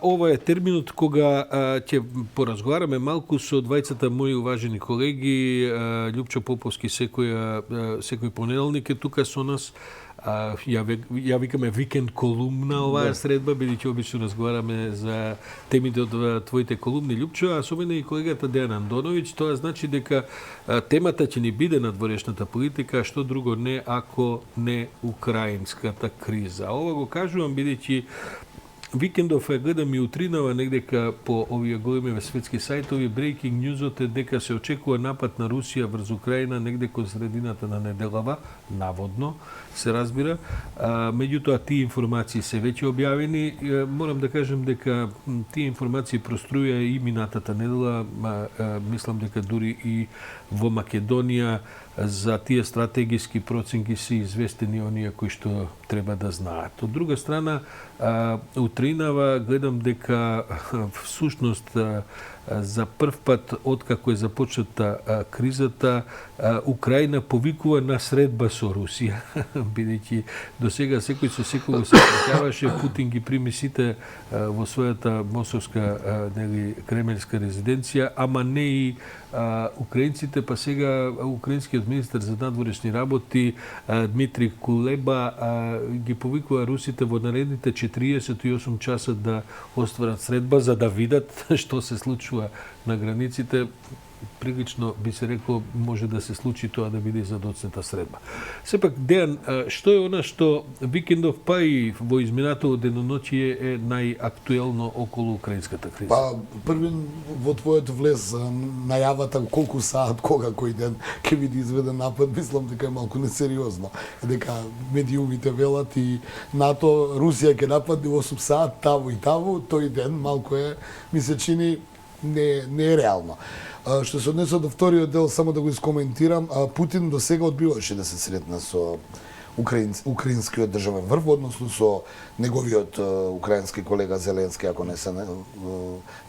Ова е терминот кога ќе поразговараме малку со двајцата мои уважени колеги. Љупчо Поповски секој понеделник е тука со нас. Ја викаме викенд колумна оваа средба, бидејќи обично разговараме за темите од твоите колумни, Љупчо, а со мене и колегата Дејан Андоновиќ. Тоа значи дека темата ќе ни биде надворешната политика, што друго не ако не украинската криза. Ова го кажувам бидејќи викендов гледам и утринава негдека по овие големи светски сајтови, breaking ньюзот е дека се очекува напад на Русија врз Украина негде кон средината на неделава, наводно се разбира. Меѓутоа тие информации се веќе објавени. Морам да кажем дека тие информации проструја и минатата недела, мислам дека дури и во Македонија за тие стратегиски проценки се известени оние кои што треба да знаат. Од друга страна, утринава гледам дека всушност за прв пат откако е започната кризата, Украина повикува на средба со Русија, бидејќи до сега секој со секого се среќаваше, Путин ги прими сите во својата московска кремелска резиденција, ама не и украинците, па сега украинскиот министер за надворешни работи Дмитрий Кулеба ги повикува русите во наредните 48 часа да остварат средба за да видат што се случува на границите. Прилично би се рекло може да се случи тоа да биде задоцната средба. Сепак, Дејан, што е она што викендов па и во изминатото деноноќие е најактуелно околу украинската криза? Па, првин во твојот влез најавата колку саат, кога, кој ден ќе биде изведен напад, мислам дека е малку несериозно. Дека медиумите велат и НАТО, Русија ќе нападне 8 саат, таво и таво, тој ден малку е, ми се чини, не е реално. Што се однесува до вториот дел, само да го искоментирам, Путин до сега одбиваше да се сретне со украинскиот државен врв, односно со неговиот украински колега Зеленски, ако не се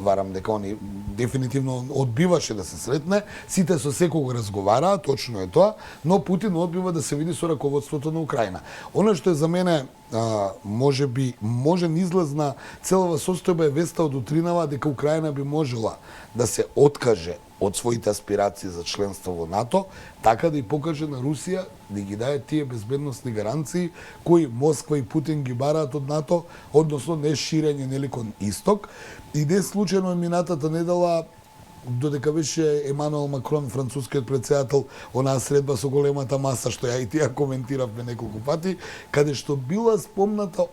варам, дека они дефинитивно одбиваше да се сретне. Сите со секого разговараа, точно е тоа, но Путин одбива да се види со раководството на Украина. Она што е за мене можен излез на целава состојба е веста од утринава дека Украина би можела да се откаже од своите аспирации за членство во НАТО, така да и покаже на Русија да ги даде тие безбедносни гаранции кои Москва и Путин ги бараат од НАТО, односно не ширење нели кон исток. И не случајно минатата недела, додека беше Емануел Макрон, францускиот претседател, онаа средба со големата маса, што ја и тие коментиравме неколку пати, каде што била спомната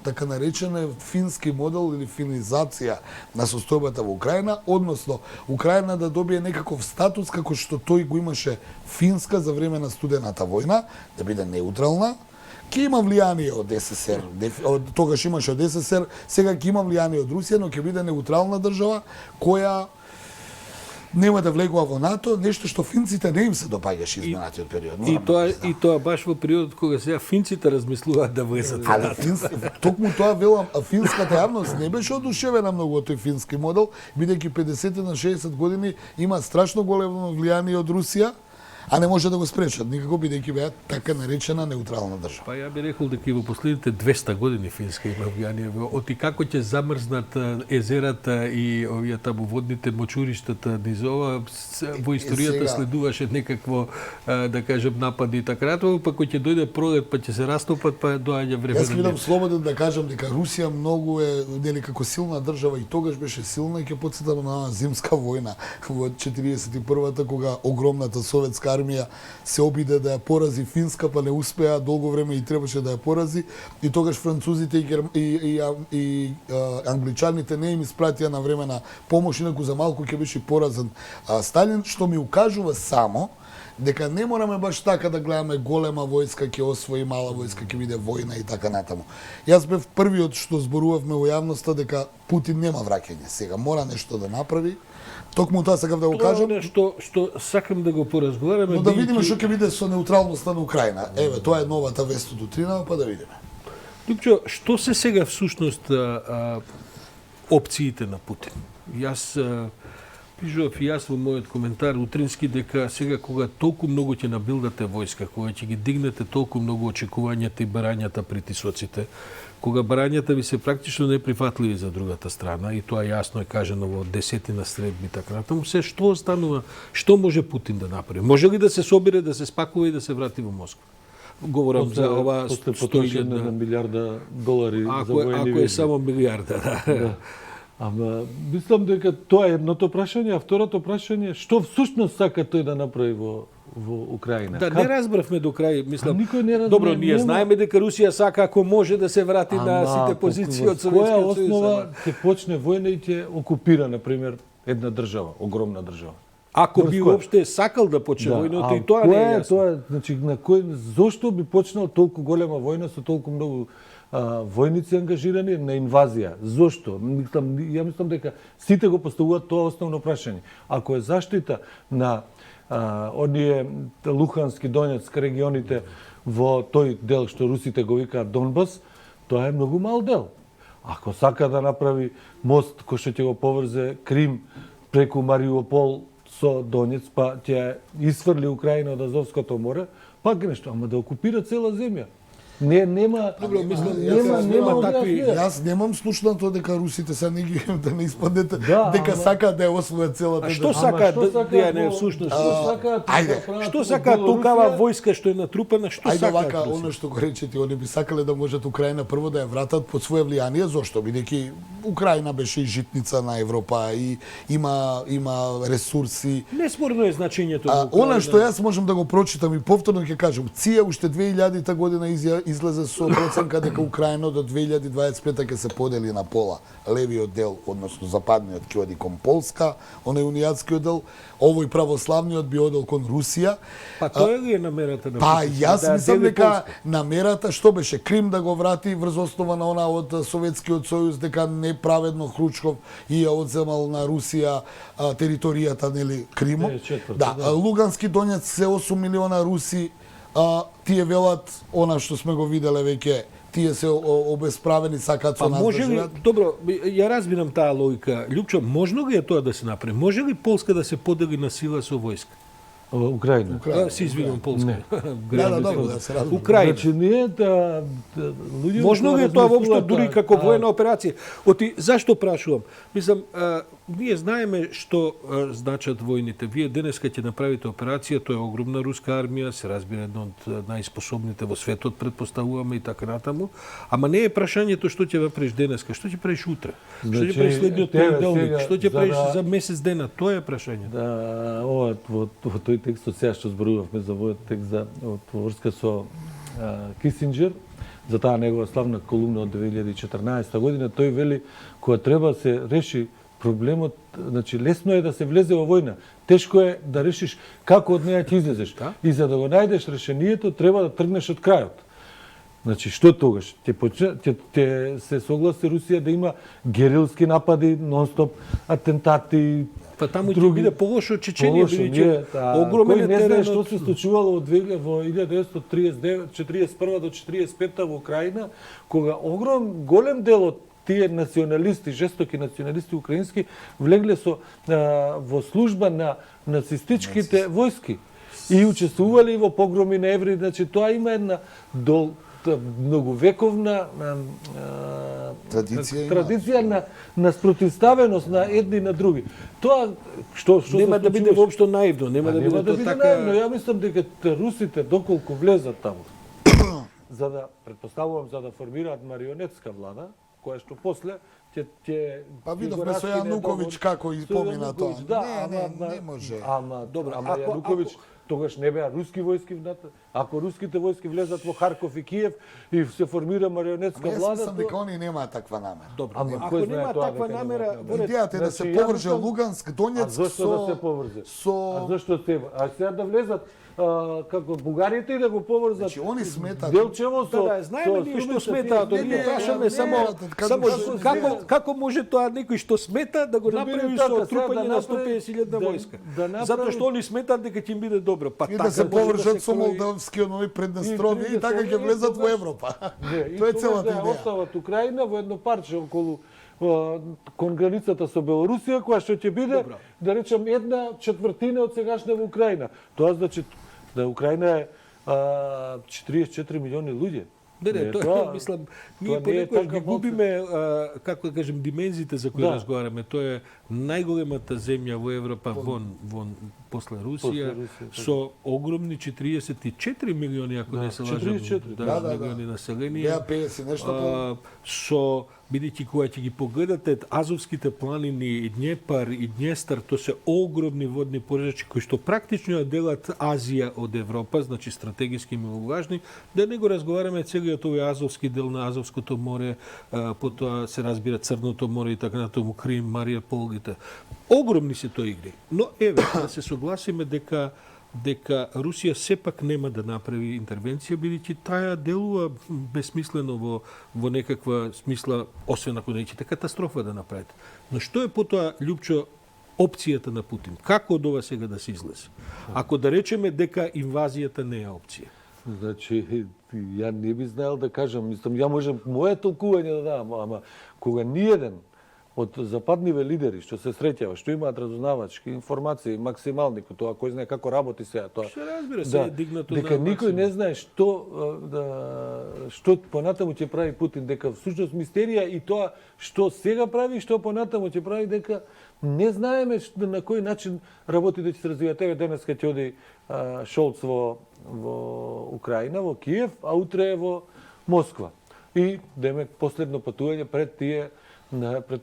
така наречена фински модел или финизација на состојбата во Украина, односно Украина да добие некаков статус како што тој го имаше Финска за време на студената војна, да биде неутрална. Ќе има влијание од СССР, тогаш имаше од СССР, сега ќе има влијание од Русија, но ќе биде неутрална држава која нема да влегува во НАТО, нешто што финците не им се допаѓаше изминатиот период. И тоа баш во периодот кога сега финците размислуваат да влезат во НАТО. Токму тоа велам, финската јавност не беше одушевена многу од тој фински модел, бидејќи 50 на 60 години има страшно големо влијание од Русија, а не може да го спречат никако, бидејќи беа така наречена неутрална држава. Па ја би рекол дека и во последните 200 години Финска има влијание. Оти како ќе замрзнат езерата и овие табоводните мочуриштата низ ова, во историјата следуваше некакво, да кажем, напади и така натаму, па кој ќе дојде пролет, па ќе се растопат, па доаѓа време. Јас видам слободен да кажам дека Русија многу е нели како силна држава и тогаш беше силна, и ќе потсетам на зимска војна во 41-та кога огромната советска армија се обиде да ја порази Финска, па не успеа, долго време и требаше да ја порази, и тогаш французите и англичаните не им испратија на време на помош, инаку за малку ќе беше поразен Сталин, што ми укажува само дека не мораме баш така да гледаме голема војска ќе освои, мала војска ќе биде војна и така натаму. Јас бев првиот што зборувавме во јавноста дека Путин нема враќање сега, мора нешто да направи. Токму тоа сакав да го кажам. Тоа што сакам да го поразговараме. Но да видиме што ќе биде со неутралноста на Украина. Еве, тоа е новата вест од утринава, па да видиме. Љупчо, што се сега всушност опциите на Путин? Јас Пишував и јас во мојот коментар утрински дека сега кога толку многу ќе набилдате војска, кога ќе ги дигнете толку многу очекувањата и барањата, притисоците, кога барањата ви се практично неприфатливи за другата страна, и тоа јасно е кажано во десетина средби така натаму, се што останува, што може Путин да направи? Може ли да се собере, да се спакува и да се врати во Москва? Говорам за ова после потрошење на милиарда долари за воени ако е само милиарда, да. Ама мислам дека тоа е едното прашање, а второто прашање што всушност сака тој да направи во Украина. Да, не разбравме до крај, мислам. Никој не разбра. Добро, ние знаеме дека Русија сака ако може да се врати на сите позиции од Советскиот сојуз. Основа ќе почне војна и ќе окупира на пример една држава, огромна држава. Ако би уопште сакал да почне војната, и тоа не е јасно. Тоа, значи на зошто би почнал толку голема војна со толку многу војници ангажирани на инвазија? Зошто? Ја мислам дека сите го поставуваат тоа основно прашање. Ако е заштита на оние Лухански, Донецк регионите во тој дел што русите го викаат Донбас, тоа е многу мал дел. Ако сака да направи мост кој што ќе го поврзе Крим преку Мариупол со Донец, па ќе изфрли Украина од Азовското море, пак нешто, ама да окупира цела земја. Нема такви. Јас немам слушнато дека русите се не ги да не испаднете дека ама сакаат да ја освојат целата. А што сакаат да не всушност? Што сакаат толкава војска што е натрупана, што сакаат? Ајде сакаат? вака, она што го речете, они би сакале да можат Украина прво да ја вратат под свое влијание, зошто бидејќи Украина беше и житница на Европа и има ресурси. Неспорно е значењето на Украина. Она што Украина. јас можам да го прочитам и повторно ќе кажам, ЦИЕ уште 2000 година излезе со проценка дека Украина до 2025 ќе се подели на пола. Левиот дел, односно западниот, ќе оди кон Полска, оној унијатскиот дел, овој православниот би одел кон Русија. Па тоа ли е намерата на Па Путин? јас Да мислам дели дека Полска? намерата што беше Крим да го врати врз основа на она од Советскиот сојуз, дека неправедно Хручков и ја одземал на Русија територијата, нели, Кримот. Да, Лугански, Донецк се 8 милиона руси. Тие велат она што сме го виделе веќе, тие се обесправени, сакаат со Па нас може да ли, живеат. добро, ја разбирам таа логика. Љупчо, можно ли е тоа да се направи? Може ли Полска да се подели на сила со војска? Украина. Се извинувам, Полска. Да, добро, да се разбира. Украина. Значи ние луѓе Можно ли е тоа воопшто дури како воена операција? Зашто прашувам? Мислам, ние знаеме што значат војните. Вие денеска ќе направите операција, тоа е огромна руска армија, се разбира една од најспособните во светот, предпоставуваме и така натаму. Ама не е прашањето што ќе направиш денеска, што ќе правиш утре? Што ќе правиш следниот понеделник? Што ќе правиш за месец дена? Тоа е прашањето. Да, ова во тој текст од сега што зборувавме за овој текст за во врска со Кисинџер, за таа негова славна колумна од 2014 година, тој вели кога треба да се реши проблемот, значи лесно е да се влезе во војна, тешко е да решиш како од неја ќе излезеш. И за да го најдеш решението треба да тргнеш од крајот. Значи што тогаш? Ќе се согласи Русија да има герилски напади, нонстоп атентати. Па таму ќе биде полошо од Чеченија, бидејќи огромен е теренот. Што се случувало во 1941 до 1945 во Украина, кога голем дел од тие националисти, жестоки националисти украински, влегле во служба на нацистичките војски и учествували во погроми на евреи. Значи тоа има една многовековна традиција на спротивставеност на едни на други. Тоа што нема да биде воопшто наивно, нема да биде така. Но ја мислам дека русите доколку влезат таму, за да претпоставувам за да формираат марионетска влада, која што после ќе Па видовме со Јануковиќ како помина тоа. Не може. Ама Јануковиќ тогаш не беа руски војски внатре. Ако руските војски влезат во Харков и Киев и се формира марионетска влада, мислам дека они немаат таква намера. Добро, ако нема таква намера, идејата е да се поврже Луганск, Донецк со... Зошто да се поврзе? А зошто треба? А сега да влезат како бугарите и да го поврзат. Значи они сметаат. Делчево со... Да, знаеме ние што сметаат, ние прашаме само како може тоа некој што смета да го направи со трупање на 150.000 војска. Затоа што они сметаат дека ќе им биде добро. Па и да се поврзат со молдавскиот Преднестровје и така ќе влезат во Европа. Тоа е целата идеја. Остават Украина во едно парче околу кон границата со Белорусија, која што ќе биде, Добро. да речем, 1/4 од сегашна Украина. Тоа значи да Украина е 44 милиони луѓе. Не, тоа мислам, ние тоа не е понекогаш така ги губиме, како да кажем, димензиите за кои Да. разговараме. Тоа е најголемата земја во Европа вон после Русија, со огромни 44 милиони, ако не се лажам, 44, да. милиони население. Беа 50 и нешто Со, бидејќи кога ќе ги погледате Азовските планини и Днепар и Днестар, тоа се огромни водни поречи кои што практично ја делат Азија од Европа, значи стратегиски многу важни, да не го разговараме целиот овој Азовски дел на Азовското море, потоа се разбира Црното море и така натаму, Крим, Марија Полгите. Огромни се тоа игри. Но еве, да се согласиме дека Русија сепак нема да направи интервенција, бидејќи таа делува бесмислено во некаква смисла, освен ако неќете катастрофа да направите. Но што е потоа, Љупчо, опцијата на Путин? Како од ова сега да се излезе? Ако да речеме дека инвазијата не е опција. Значи, ја не би знаел да кажам, мислам, ја можам моје толкување да дадам, ама кога ниеден од западниве лидери што се среќава, што имаат разузнавачки информации максимални, тоа кој знае како работи сега тоа. Се разбира, се е дигнато на дека никој не знае што понатаму ќе прави Путин, дека всушност мистерија и тоа што сега прави и што понатаму ќе прави, дека не знаеме на кој начин работите ќе се развијат. Еве денеска ќе оди Шолц во Украина, во Киев, а утре е во Москва. И демек последно патување пред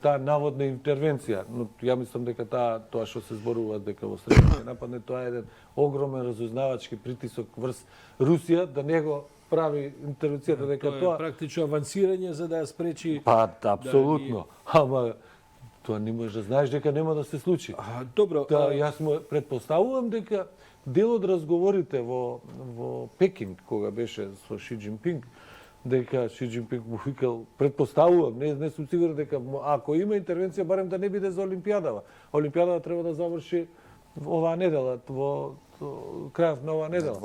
таа наводна интервенција. Но ја мислам дека тоа што се зборува дека во средата нападне, тоа е еден огромен разузнавачки притисок врз Русија да не го прави интервенцијата, дека тоа е практично авансирање за да ја спречи. Па, апсолутно. Ама тоа не можеш да знаеш дека нема да се случи. Добро. Јас му предпоставувам дека дел од разговорите во Пекин, кога беше со Ши Џинпинг, дека Ши Џинпинг му викал, предпоставувам, не сум сигурен дека ако има интервенција, барем да не биде за Олимпијадава. Олимпијадава треба да заврши оваа недела, во крајот на оваа недела.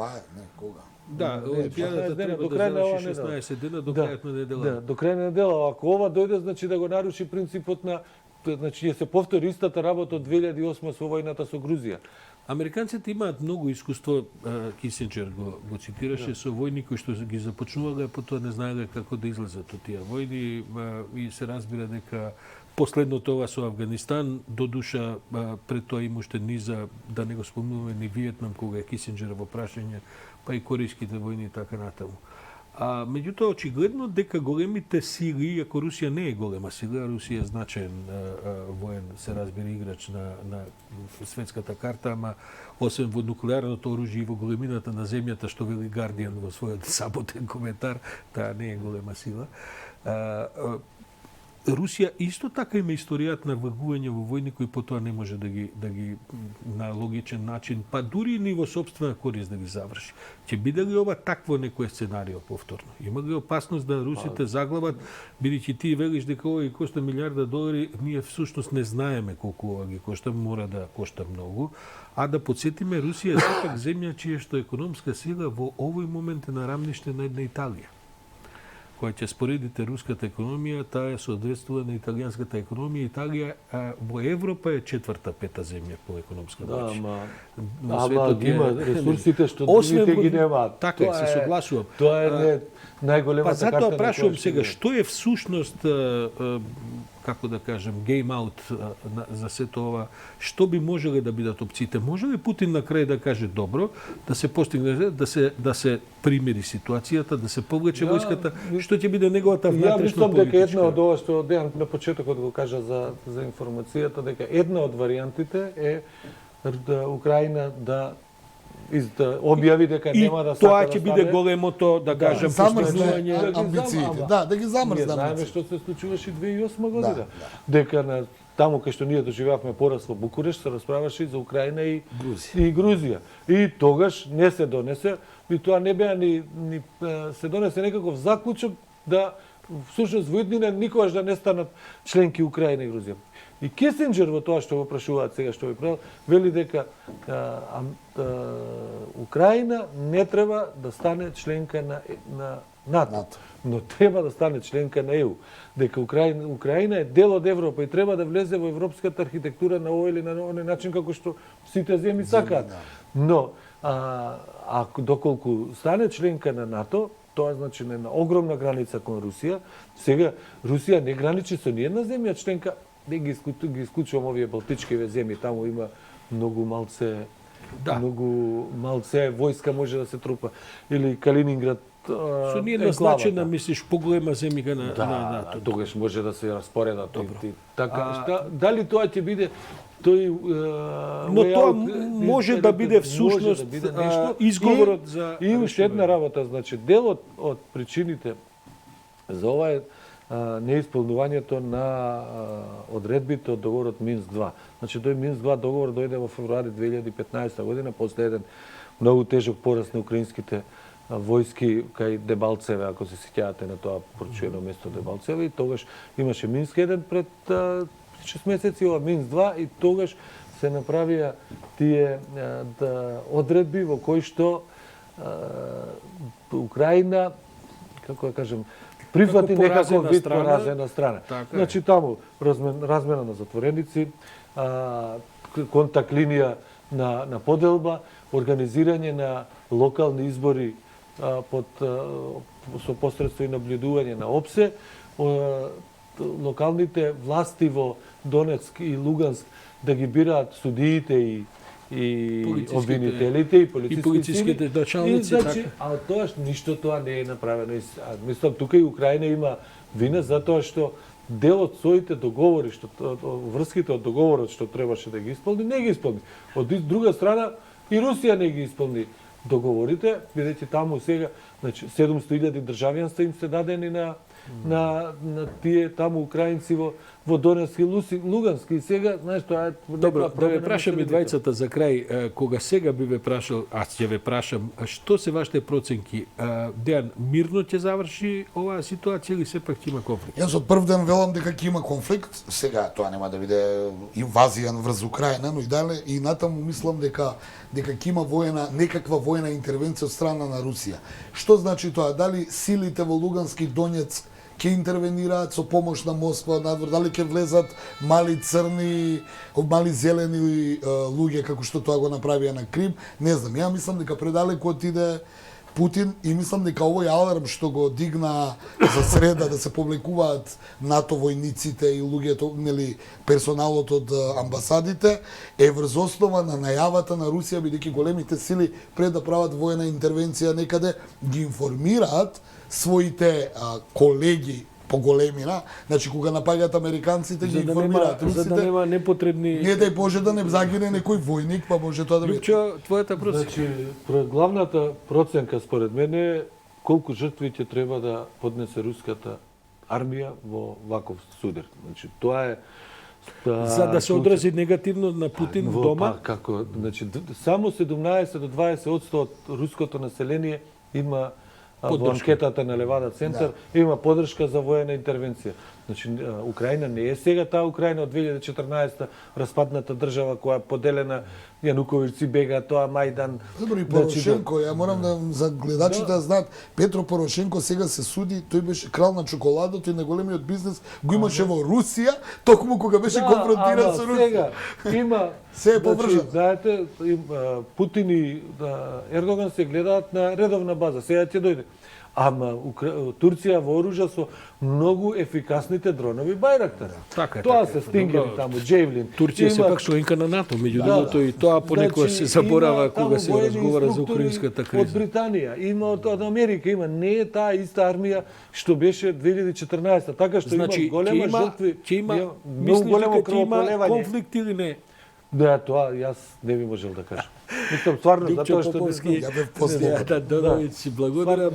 Кога? Да, Олимпијадата треба да заврши 16 дена до крајот на недела. Да, до крај на недела. Ако ова дојде, значи да го наруши принципот на, значи ќе се повтори истата работа од 2008 со војната со Грузија. Американците имаат многу искуство, Кисинџер го цитираше, со војни кои што ги започнувале, потоа не знаеле како да излезат од тие војни и се разбира дека последното ова со Афганистан, до душа пред тоа има уште низа, да не го спомнуваме ни Виетнам, кога е Кисинџер во прашање, па и корейските војни и така натаму. Меѓутоа, очигледно дека големите сили, ако Русија не е голема сила, Русија е значаен воен, се разбира, играч на светската карта, ама освен во нуклеарното оружје и во големината на земјата, што вели Гардијан во својот саботен коментар, таа не е голема сила. Русија исто така има историјат на вргување во војни кои потоа не може да ги на логичен начин, па дури и во сопствена корист да ги заврши. Ќе биде ли ова такво некое сценарио повторно? Има ли опасност да русите заглават, бидејќи ти велиш дека ова ги кошта милиарда долари, ние всушност не знаеме колку ова ги кошта, мора да кошта многу, а да подсетиме, Русија е сепак земја чија што економска сила во овој момент е на рамниште на една Италија. Која ќе споредите руската економија, таа е соодветствува на италијанската економија. Италија во Европа е 4-5 земја по економска моќ. Ама има ресурсите што другите ги немаат. Така е, се согласувам. Тоа е најголемата карта. Па затоа прашувам сега, што е всушност, како да кажем, game out за сето ова, што би можеле да бидат опциите? Може ли Путин на крај да каже добро, да се постигне, да се примири ситуацијата, да се повлече војската, што ќе биде неговата внатрешна политичка? Ја мислам дека една од ова што Дејан на почетокот го кажа за информацијата, дека една од варијантите е да Украина да објави дека нема да сака тоа ќе биде големото, да кажем, замрзне амбициите. Да ги замрзне. Ние знаеме што се случуваше 2008 година. Дека таму кај што ние доживеавме пораз во Букурешт, се расправаше и за Украина и Грузија. И тогаш не се донесе, и тоа не беа ни се донесе некаков заклучок да всушност во иднина никогаш да не станат членки Украина и Грузија. И Кисинџер во тоа што го прашуваат сега што ви правил, вели дека Украина не треба да стане членка на НАТО. Но треба да стане членка на ЕУ. Дека Украина е дел од Европа и треба да влезе во европската архитектура на овој или на оној начин како што сите земји сакаат. Но ако доколку стане членка на НАТО, тоа значи на огромна граница кон Русија. Сега Русија не граничи со ниедна земја членка, не ги исклучувам овие балтичкиве земји, таму има многу малце војска може да се трупа, или Калининград. Со ниедна значена, мислиш, поголема земјка на НАТО. Тогаш може да се распоредат. Така, дали тоа ќе биде тој но тоа може да биде всушност изговорот за и уште една работа, значи дел од причините за ова е неисполнувањето на одредбите од договорот Минск 2. Значи тој Минск 2 договор дојде во февруари 2015 година после еден многу тежок пораз на украинските војски кај Дебалцеве, ако се сеќавате на тоа прочуено место Дебалцеве, и тогаш имаше Минск 1 пред 6 месеци, ова Минск 2, и тогаш се направија тие одредби во кои што Украина, како да кажем, прифати некако вид поразена страна. Значи таму размена на затвореници, контакт линија на поделба, организирање на локални избори со посредство и наблюдување на ОПСЕ, локалните власти во Донецк и Луганск да ги бираат судиите и обвинителите и полициските началници, значи, а тоаш ништо тоа не е направено. Мислам, тука и Украина има вина затоа што дел од своите договори, врските од договорот што требаше да ги исполни, не ги исполни. Од друга страна, и Русија не ги исполни договорите, бидејќи таму сега, значи 700.000 државјанства им се дадени на тие таму украинци во Донецк и Луганск, и сега, знаеш, тоа е... Добро, да ве прашам и двајцата за крај, кога сега би ве прашал, аз ќе ве прашам, што се вашите проценки? Дејан, мирно ќе заврши оваа ситуација или сепак ќе има конфликт? Јас од прв ден велам дека ќе има конфликт. Сега тоа нема да биде инвазија врз Украина, но и дале и натаму мислам дека ќе има некаква воена интервенција од страна на Русија. Што значи тоа? Дали силите во Лугански и Донецк ќе интервенираат со помош на Москва надвор, дали ќе влезат мали црни, мали зелени луѓе како што тоа го направија на Крим, не знам. Ја мислам дека предалеку отиде Путин и мислам дека овој аларм што го дигна за среда да се повлекуваат НАТО војниците и луѓето, нели персоналот од амбасадите, е врз основа на најавата на Русија, бидејќи големите сили пред да прават воена интервенција некаде ги информираат своите колеги поголемина, значи кога напаѓаат американците ги информираат русите. За да нема непотребни... Не дај Боже да не загине некој војник, па може тоа да биде. Лјупчо, твојата проценка? Значи, главната проценка според мене е колку жртви ќе треба да поднесе руската армија во ваков судар. Значи, тоа е за да се одрази негативно на Путин дома? Како, значи, само 17 до 20% од руското население има во анкетата на Левада Центар, има поддршка за воена интервенција. Значи, Украина не е сега таа Украина од 2014 распадната држава која поделена, Јануковиќ си бега, тоа Мајдан. Добро, и Порошенко, ја морам да за гледачите да знаат, Петро Порошенко сега се суди, тој беше крал на чоколадото и на големиот бизнес го имаше во Русија, токму кога беше конфронтиран со Русија. Сега има се е поврзано. Знаете, Путин и Ердоган се гледаат на редовна база. Сега ќе дојде. Ама Турција вооружа со многу ефикасните дронови Байрактар. Тоа се стингери таму, Джевлин. Турција се пак членка на НАТО, меѓу другото, и тоа понекогаш се заборава кога се разговара за украинската криза. Од Британија, има од Америка, има, не е таа иста армија што беше 2014, така што има голема жртви. Ќе има, мислиш дека ќе има конфликт или не? Да, тоа јас не би можел да кажам. Мислам стварно затоа што Ја бев последен. Да, благодарам.